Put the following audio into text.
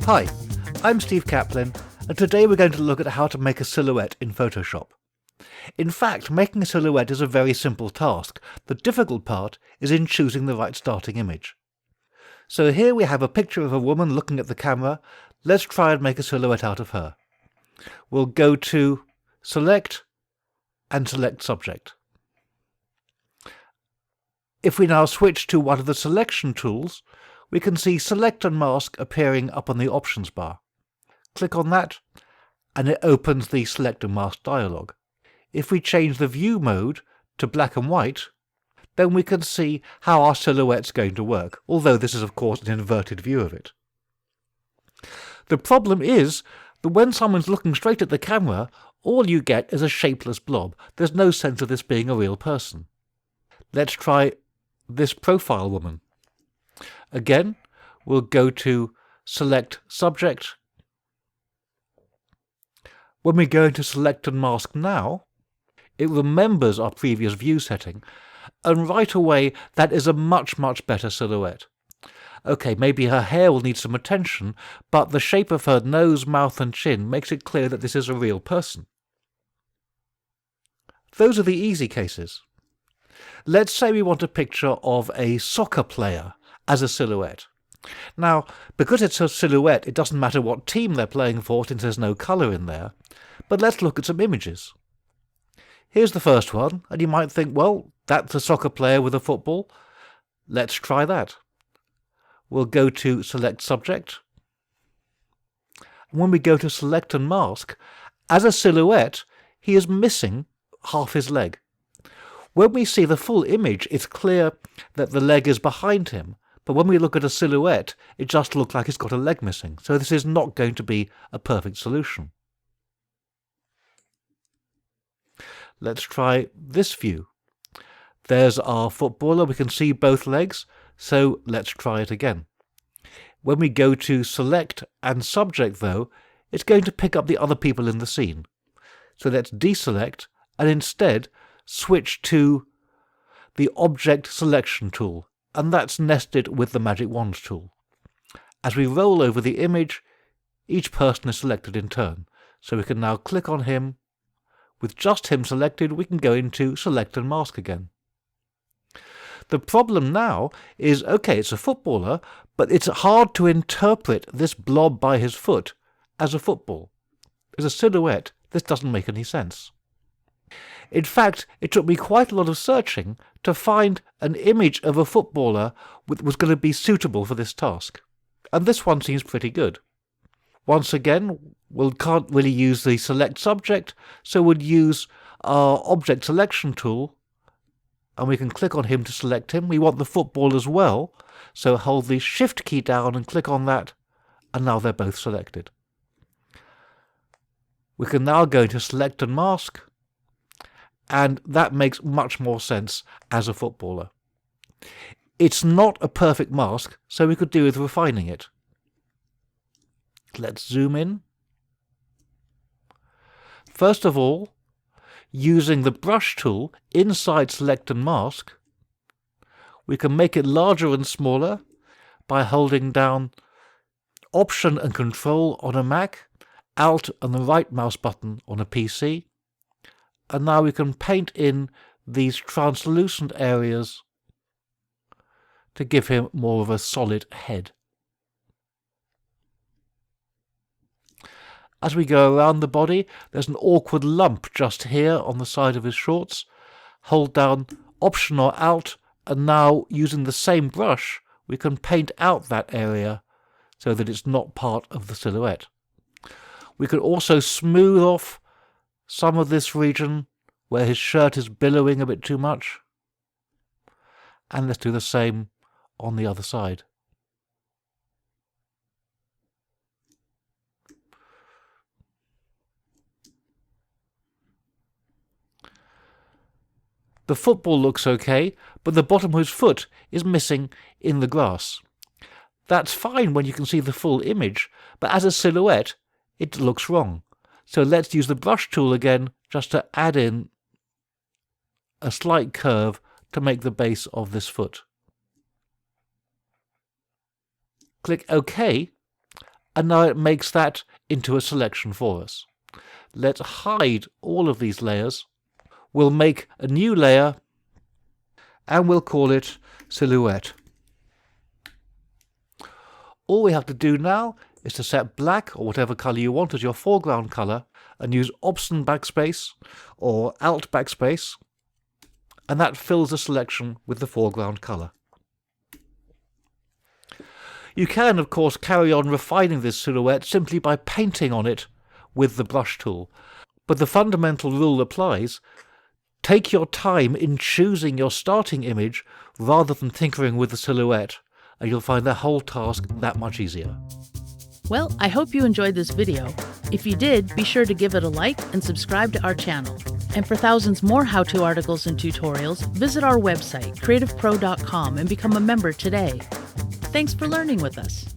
Hi, I'm Steve Caplin, and today we're going to look at how to make a silhouette in Photoshop. In fact, making a silhouette is a very simple task. The difficult part is in choosing the right starting image. So here we have a picture of a woman looking at the camera. Let's try and make a silhouette out of her. We'll go to Select and select Subject. If we now switch to one of the selection tools, we can see Select and Mask appearing up on the options bar. Click on that, and it opens the Select and Mask dialog. If we change the view mode to black and white, then we can see how our silhouette's going to work, although this is of course an inverted view of it. The problem is that when someone's looking straight at the camera, all you get is a shapeless blob. There's no sense of this being a real person. Let's try this profile woman. Again, we'll go to Select Subject. When we go into Select and Mask now, it remembers our previous view setting, and right away that is a much better silhouette. Okay, maybe her hair will need some attention, but the shape of her nose, mouth and chin makes it clear that this is a real person. Those are the easy cases. Let's say we want a picture of a soccer player as a silhouette. Now, because it's a silhouette, it doesn't matter what team they're playing for since there's no colour in there, but let's look at some images. Here's the first one, and you might think, well, that's a soccer player with a football. Let's try that. We'll go to Select Subject. And when we go to Select and Mask, as a silhouette, he is missing half his leg. When we see the full image, it's clear that the leg is behind him, but when we look at a silhouette, it just looks like he's got a leg missing. So this is not going to be a perfect solution. Let's try this view. There's our footballer. We can see both legs, so let's try it again. When we go to Select and Subject, though, it's going to pick up the other people in the scene. So let's deselect and instead switch to the Object Selection tool, and that's nested with the Magic Wand tool. As we roll over the image, each person is selected in turn, so we can now click on him. With just him selected, we can go into Select and Mask again. The problem now is, okay, it's a footballer, but it's hard to interpret this blob by his foot as a football. As a silhouette, this doesn't make any sense. In fact, it took me quite a lot of searching to find an image of a footballer that was going to be suitable for this task. And this one seems pretty good. Once again, we can't really use the Select Subject, so we'll use our Object Selection tool, and we can click on him to select him. We want the football as well, so hold the Shift key down and click on that, and now they're both selected. We can now go to Select and Mask, and that makes much more sense as a footballer. It's not a perfect mask, so we could do with refining it. Let's zoom in. First of all, using the brush tool inside Select and Mask, we can make it larger and smaller by holding down Option and Control on a Mac, Alt and the right mouse button on a PC, and now we can paint in these translucent areas to give him more of a solid head. As we go around the body, there's an awkward lump just here on the side of his shorts. Hold down Option or Alt, and now using the same brush, we can paint out that area so that it's not part of the silhouette. We can also smooth off some of this region where his shirt is billowing a bit too much. And let's do the same on the other side. The football looks okay, but the bottom of his foot is missing in the grass. That's fine when you can see the full image, but as a silhouette, it looks wrong. So let's use the brush tool again just to add in a slight curve to make the base of this foot. Click OK, and now it makes that into a selection for us. Let's hide all of these layers. We'll make a new layer and we'll call it Silhouette. All we have to do now is to set black or whatever colour you want as your foreground colour and use Option backspace or Alt backspace, and that fills the selection with the foreground colour. You can, of course, carry on refining this silhouette simply by painting on it with the brush tool, but the fundamental rule applies. Take your time in choosing your starting image rather than tinkering with the silhouette, and you'll find the whole task that much easier. Well, I hope you enjoyed this video. If you did, be sure to give it a like and subscribe to our channel. And for thousands more how-to articles and tutorials, visit our website, CreativePro.com, and become a member today. Thanks for learning with us.